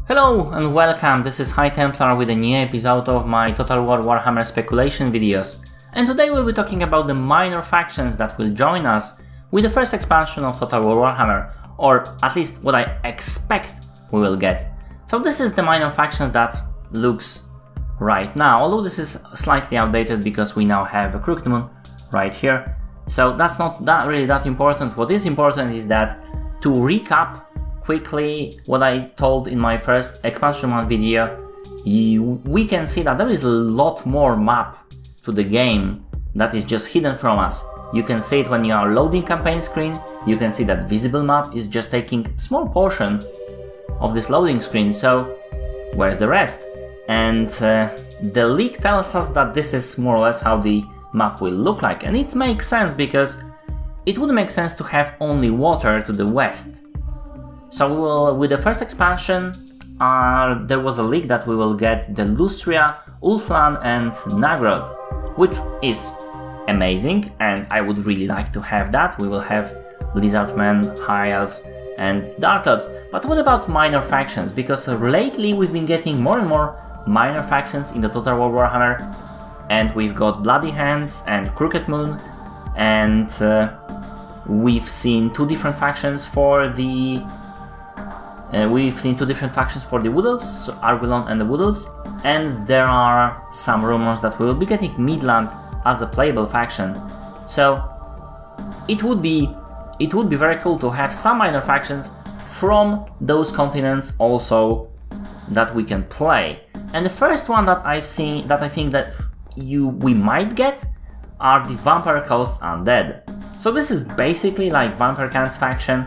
Hello and welcome, this is High Templar with a new episode of my Total War Warhammer speculation videos. And today we'll be talking about the minor factions that will join us with the first expansion of Total War Warhammer, or at least what I expect we will get. So this is the minor factions that looks right now, although this is slightly outdated because we now have a Crooked Moon right here. So that's not really that important. What is important is that, to recap quickly what I told in my first expansion month video, we can see that there is a lot more map to the game that is just hidden from us. You can see it when you are loading campaign screen. You can see that visible map is just taking a small portion of this loading screen, so where's the rest? And the leak tells us that this is more or less how the map will look like, and it makes sense because it would make sense to have only water to the west. So with the first expansion, there was a leak that we will get the Lustria, Ulflan and Nagrod, which is amazing, and I would really like to have that. We will have Lizardmen, High Elves and Dark Elves. But what about minor factions? Because lately we've been getting more and more minor factions in the Total War Warhammer, and we've got Bloody Hands and Crooked Moon, and we've seen two different factions for the Wood Elves, so Arguelon and the Wood Elves, and there are some rumors that we will be getting Midland as a playable faction. So it would be very cool to have some minor factions from those continents also that we can play. And the first one that I've seen, that I think that we might get, are the Vampire Coast Undead. So this is basically like Vampire Khans faction,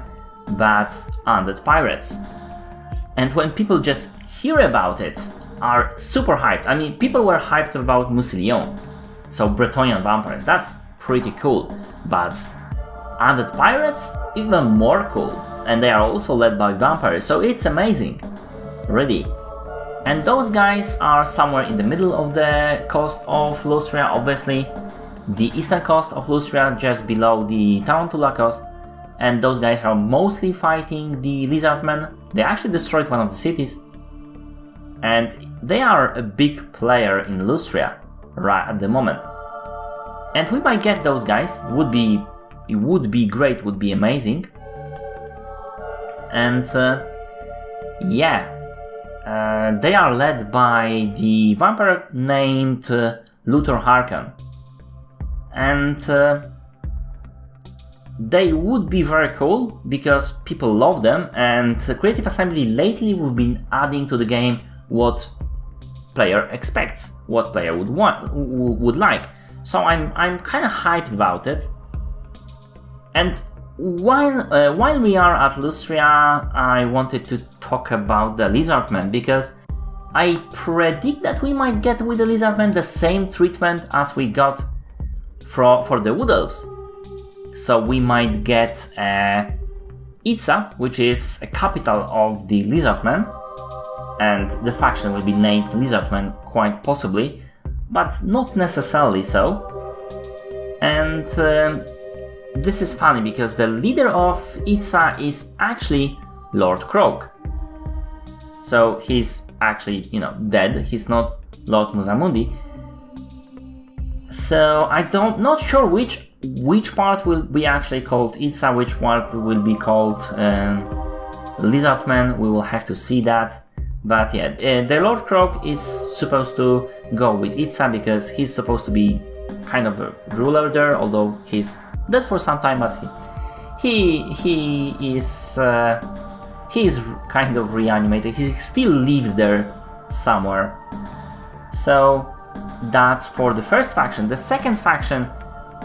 but undead pirates. And when people just hear about it, are super hyped. I mean, people were hyped about Mussilion, so Bretonnian vampires, that's pretty cool. But undead pirates, even more cool. And they are also led by vampires, so it's amazing, really. And those guys are somewhere in the middle of the coast of Lustria, obviously. The eastern coast of Lustria, just below the Tarantula coast. And those guys are mostly fighting the Lizardmen. They actually destroyed one of the cities. And they are a big player in Lustria right at the moment. And we might get those guys. It would be great, would be amazing. And yeah, they are led by the vampire named Luthor Harkon. And they would be very cool because people love them, and Creative Assembly lately we've been adding to the game what player expects, what player would like. So I'm kind of hyped about it. And while we are at Lustria, I wanted to talk about the Lizardmen, because I predict that we might get with the Lizardmen the same treatment as we got for the Wood Elves. So we might get Itza, which is a capital of the Lizardmen, and the faction will be named Lizardmen quite possibly, but not necessarily so. And this is funny because the leader of Itza is actually Lord Croak. So he's actually, dead. He's not Lord Muzamundi. So not sure which part will be actually called Itza, which part will be called Lizardmen. We will have to see that. But yeah, the Lord Croak is supposed to go with Itza because he's supposed to be kind of a ruler there, although he's dead for some time, but he is kind of reanimated. He still lives there somewhere. So that's for the first faction. The second faction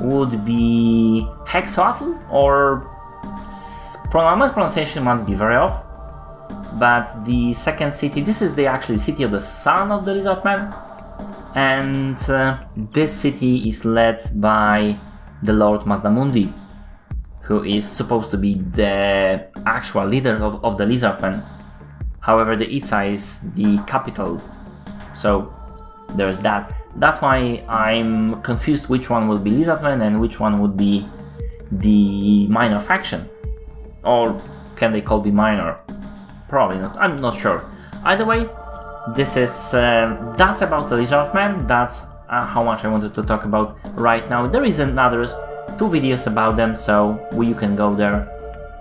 would be Hexoatl, or my pronunciation might be very off, but the second city, this is the actually city of the son of the Lizardmen, and this city is led by the Lord Mazdamundi, who is supposed to be the actual leader of the Lizardmen. However, the Itza is the capital, so there's that. That's why I'm confused which one will be Lizardmen and which one would be the minor faction. Or can they call be minor? Probably not, I'm not sure. Either way, this is that's about the Lizardmen. That's how much I wanted to talk about right now. There is another 2 videos about them, so you can go there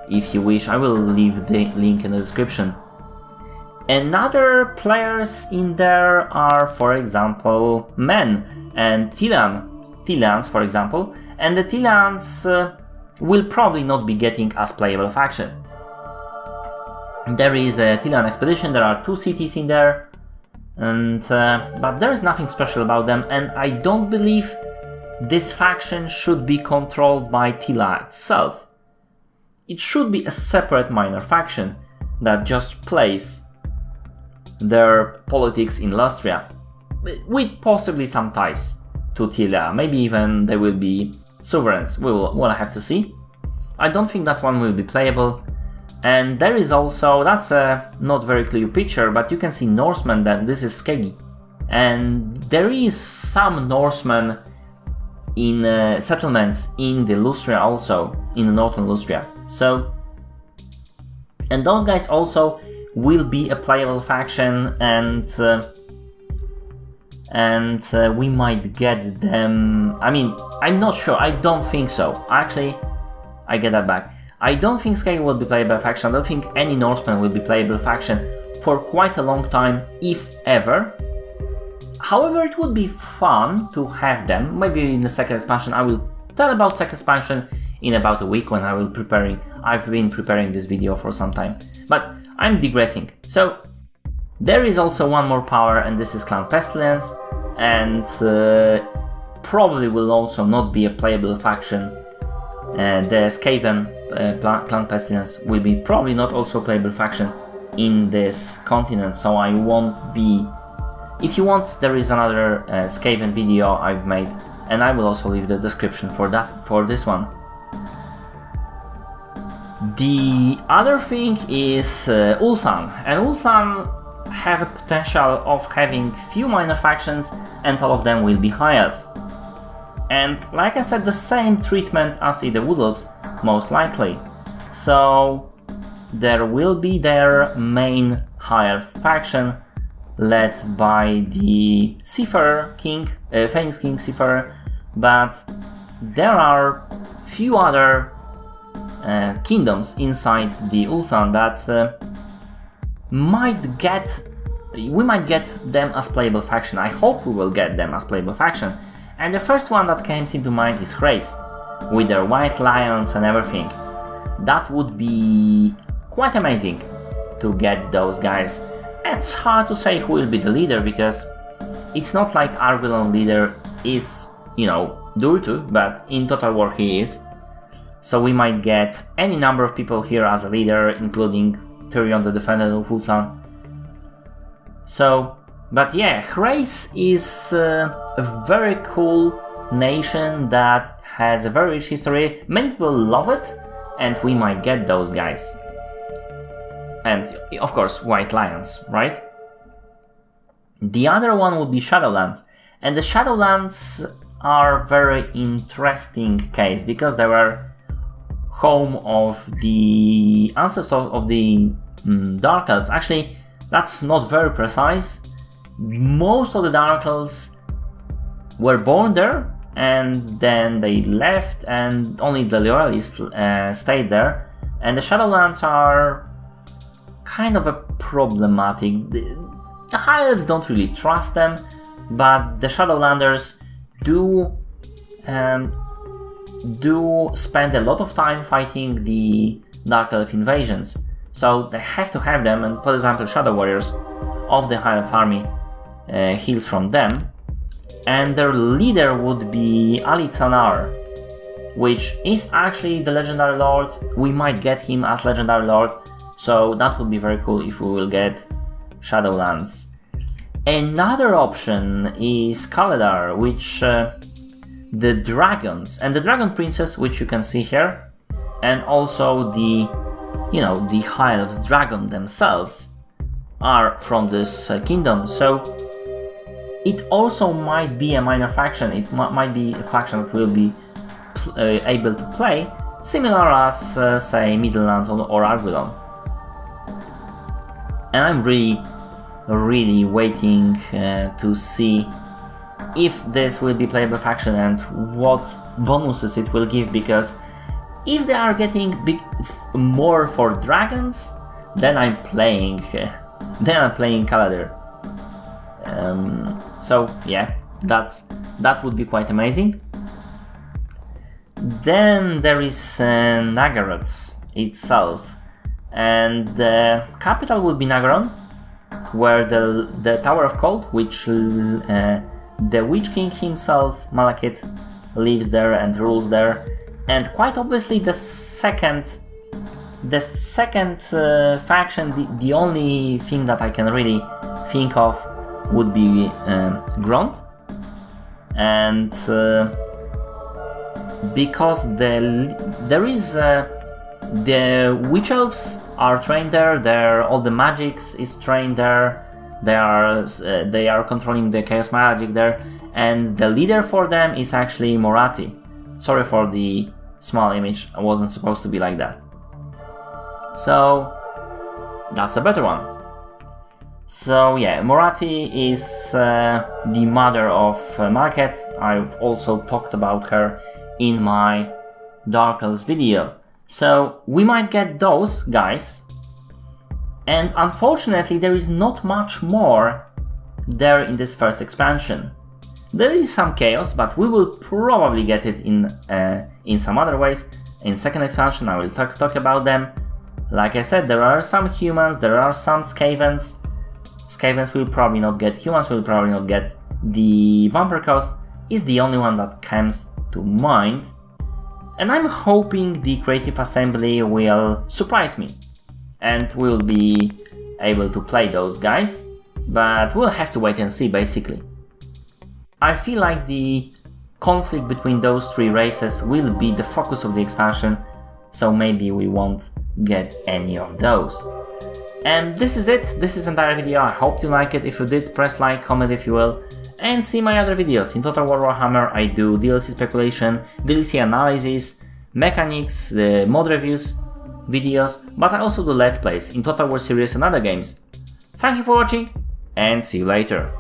if you wish. I will leave the link in the description. Another players in there are, for example, men and Tilians, for example, and the Tilians will probably not be getting as playable faction. There is a Tilian expedition, there are 2 cities in there, and but there is nothing special about them, and I don't believe this faction should be controlled by Tila itself. It should be a separate minor faction that just plays their politics in Lustria, with possibly some ties to Tila. Maybe even they will be sovereigns. We'll have to see. I don't think that one will be playable. And there is also, that's a not very clear picture, but you can see Norsemen, that this is Skegi. And there is some Norsemen in settlements in the Lustria also, in the northern Lustria. So, and those guys also will be a playable faction, and we might get them. I mean, I'm not sure, I don't think so. Actually, I get that back. I don't think Skegi will be playable faction. I don't think any Norseman will be playable faction for quite a long time, if ever. However, it would be fun to have them. Maybe in the second expansion. I will tell about second expansion in about a week when I've been preparing this video for some time. But I'm digressing. So there is also one more power, and this is Clan Pestilence, and probably will also not be a playable faction. The Skaven Clan Pestilence will be probably not also a playable faction in this continent, so I won't be. If you want, there is another Skaven video I've made, and I will also leave the description for this one. The other thing is Ulthan, and Ulthan have a potential of having few minor factions, and all of them will be High Elves. And like I said, the same treatment as in the Wood Elves, most likely. So there will be their main High Elf faction, led by the Seafarer King, Phoenix King Seafarer, but there are few other kingdoms inside the Ulthan that we might get them as playable faction. I hope we will get them as playable faction. And the first one that comes into mind is Hrace, with their white lions and everything. That would be quite amazing to get those guys. It's hard to say who will be the leader, because it's not like Argylon leader is, you know, Durtu, but in Total War he is. So we might get any number of people here as a leader, including Tyrion the Defender of Ulthan. So, but yeah, Hrace is a very cool nation that has a very rich history. Many people love it, and we might get those guys. And of course, White Lions, right? The other one would be Shadowlands, and the Shadowlands are very interesting case, because they were home of the ancestors of the Dark Elves. Actually, that's not very precise. Most of the Dark Elves were born there, and then they left, and only the Loyalists stayed there. And the Shadowlands are kind of a problematic. The High Elves don't really trust them, but the Shadowlanders do spend a lot of time fighting the Dark Elf invasions. So they have to have them, and for example, Shadow Warriors of the High Elf army heals from them. And their leader would be Ali Tanar, which is actually the Legendary Lord. We might get him as Legendary Lord, so that would be very cool if we will get Shadowlands. Another option is Kaledar, which the dragons and the Dragon Princess, which you can see here, and also the, you know, the High Elves dragon themselves are from this kingdom. So it also might be a minor faction. It might be a faction that will be able to play, similar as say Midland or Argylon. And I'm really really waiting to see if this will be playable faction and what bonuses it will give, because if they are getting more for dragons, then I'm playing Caladir. So yeah, that would be quite amazing. Then there is Nagaroth itself, and the capital will be Nagaron, where the Tower of Cold, which the Witch King himself, Malekith, lives there and rules there, and quite obviously the second faction, the only thing that I can really think of would be Grond, and because there is the Witch Elves are trained there, all the magics is trained there, they are controlling the chaos magic there, and the leader for them is actually Morathi. Sorry for the small image, I wasn't supposed to be like that. So that's a better one. So yeah, Morathi is the mother of Malekith. I've also talked about her in my Dark Elves video. So we might get those guys, and unfortunately there is not much more there in this first expansion. There is some chaos, but we will probably get it in some other ways. In second expansion I will talk about them. Like I said, there are some humans, there are some Skavens. Skavens will probably not get, humans will probably not get. The Vampire Coast is the only one that comes to mind. And I'm hoping the Creative Assembly will surprise me and we'll be able to play those guys, but we'll have to wait and see basically. I feel like the conflict between those three races will be the focus of the expansion, so maybe we won't get any of those. And this is it, this is the entire video. I hope you like it. If you did, press like, comment if you will, and see my other videos. In Total War Warhammer I do DLC speculation, DLC analysis, mechanics, mod reviews, videos, but I also do Let's Plays in Total War series and other games. Thank you for watching, and see you later.